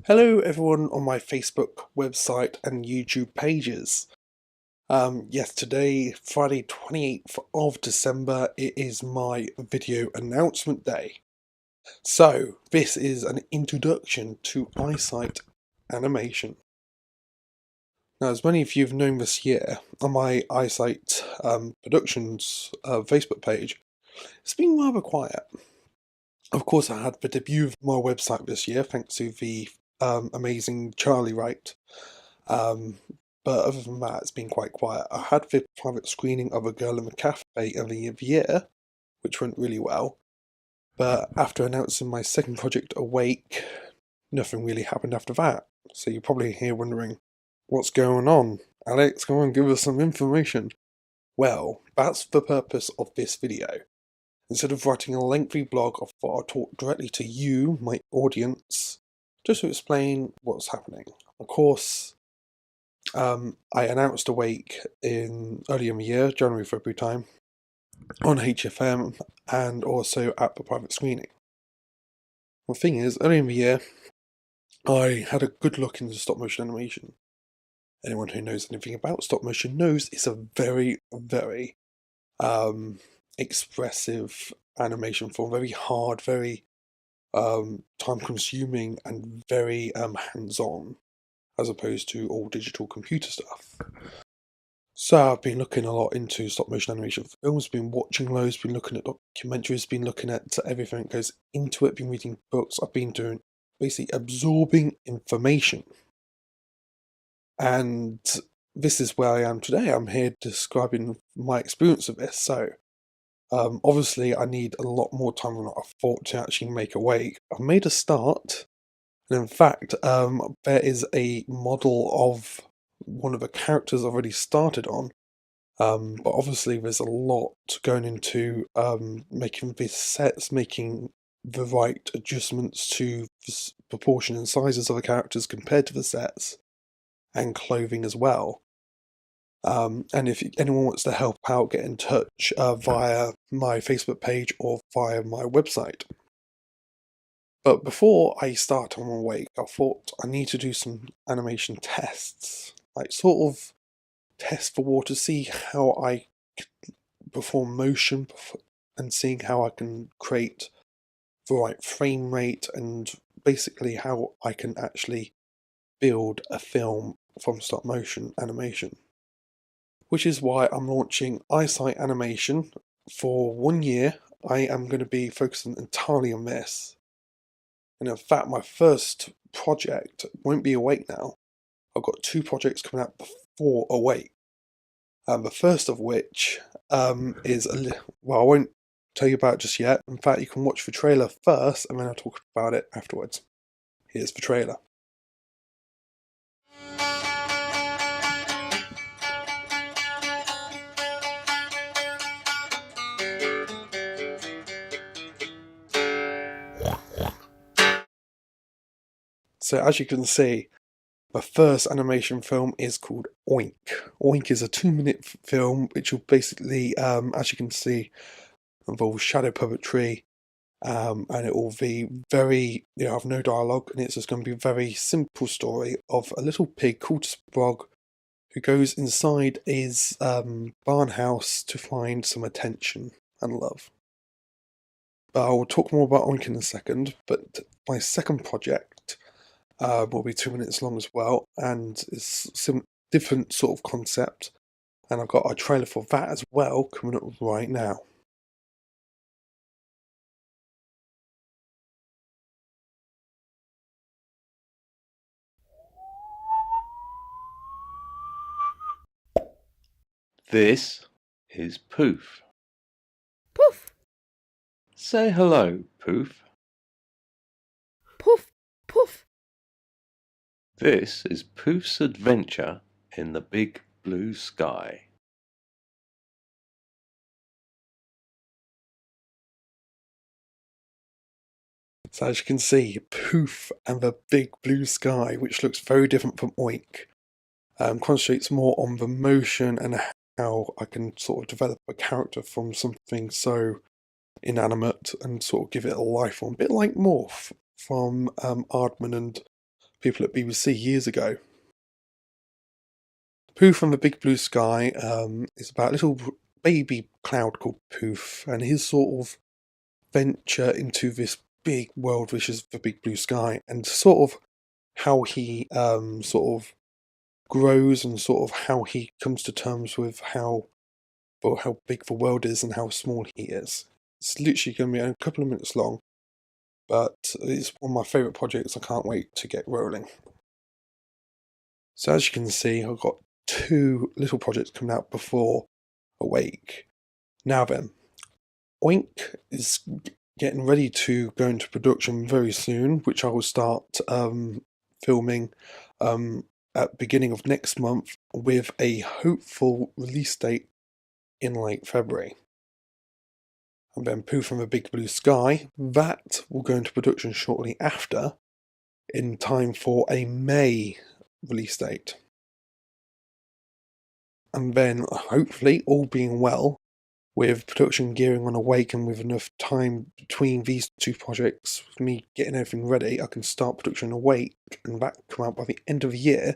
Hello everyone on my Facebook website and YouTube pages. Yes, today, Friday 28th of December, it is my video announcement day. So, this is an introduction to Eyesight Animation. Now, as many of you have known this year, on my Eyesight Productions Facebook page, it's been rather quiet. Of course, I had the debut of my website this year, thanks to the amazing Charlie Wright. Um, but other than that, it's been quite quiet. I had the private screening of A Girl in the Cafe earlier in the year, which went really well. But after announcing my second project, Awake, nothing really happened after that. So you're probably here wondering, what's going on? Alex, come on, give us some information. Well, that's the purpose of this video. Instead of writing a lengthy blog, I thought I'd talk directly to you, my audience, just to explain what's happening. Of course, I announced Awake earlier in the year, January, February time, on HFM and also at the private screening. The thing is, earlier in the year, I had a good look into stop motion animation. Anyone who knows anything about stop motion knows it's a very, very expressive animation form, very hard, very time consuming, and very hands-on, as opposed to all digital computer stuff. So I've been looking a lot into stop motion animation films, been watching loads, been looking at documentaries, been looking at everything that goes into it, been reading books, I've been doing basically absorbing information. And this is where I am today. I'm here describing my experience of this. So obviously I need a lot more time than I thought to actually make Awake. I've made a start, and in fact there is a model of one of the characters I've already started on. But obviously there's a lot going into making these sets, making the right adjustments to the proportion and sizes of the characters compared to the sets, and clothing as well. And if anyone wants to help out, get in touch via my Facebook page or via my website. But before I start on Awake, I thought I need to do some animation tests, like sort of test for water, see how I perform motion and seeing how I can create the right frame rate and basically how I can actually build a film from stop motion animation. Which is why I'm launching Eyesight Animation for 1 year. I am going to be focusing entirely on this. And in fact, my first project won't be Awake now. I've got 2 projects coming out before Awake. The first of which is, well, I won't tell you about it just yet. In fact, you can watch the trailer first and then I'll talk about it afterwards. Here's the trailer. So as you can see, my first animation film is called Oink. Oink is a 2-minute film which will basically, as you can see, involve shadow puppetry, and it will be very, have no dialogue, and it's just going to be a very simple story of a little pig called Sprog who goes inside his barn house to find some attention and love. But I will talk more about Oink in a second, but my second project will be 2 minutes long as well, and it's some different sort of concept, and I've got a trailer for that as well coming up right now. This is Poof. Poof! Say hello, Poof. Poof! Poof! This is Poof's adventure in the big blue sky. So as you can see, Poof and the big blue sky, which looks very different from Oink, concentrates more on the motion and how I can sort of develop a character from something so inanimate and sort of give it a life form, a bit like Morph from Aardman and people at BBC years ago. Poof from the Big Blue Sky is about a little baby cloud called Poof, and his sort of venture into this big world which is the Big Blue Sky, and sort of how he sort of grows and sort of how he comes to terms with how big the world is and how small he is. It's literally going to be a couple of minutes long, but it's one of my favourite projects. I can't wait to get rolling. So as you can see, I've got 2 little projects coming out before Awake. Now then, Oink is getting ready to go into production very soon, which I will start filming at the beginning of next month, with a hopeful release date in late February. And then Pooh from the Big Blue Sky, that will go into production shortly after, in time for a May release date. And then, hopefully, all being well, with production gearing on Awake and with enough time between these 2 projects, with me getting everything ready, I can start production Awake, and that come out by the end of the year,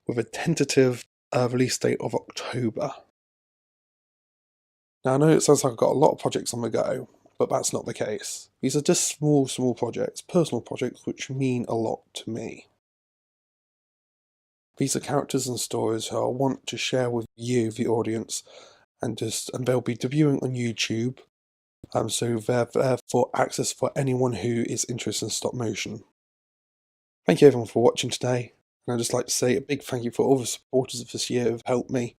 with a tentative release date of October. Now I know it sounds like I've got a lot of projects on the go, but that's not the case. These are just small projects, personal projects, which mean a lot to me. These are characters and stories who I want to share with you, the audience, and they'll be debuting on YouTube, so they're there for access for anyone who is interested in stop motion. Thank you everyone for watching today, and I'd just like to say a big thank you for all the supporters of this year who have helped me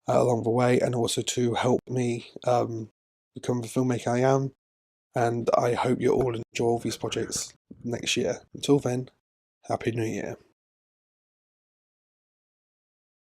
along the way, and also to help me become the filmmaker I am, and I hope you all enjoy all these projects next year. Until then, Happy New Year.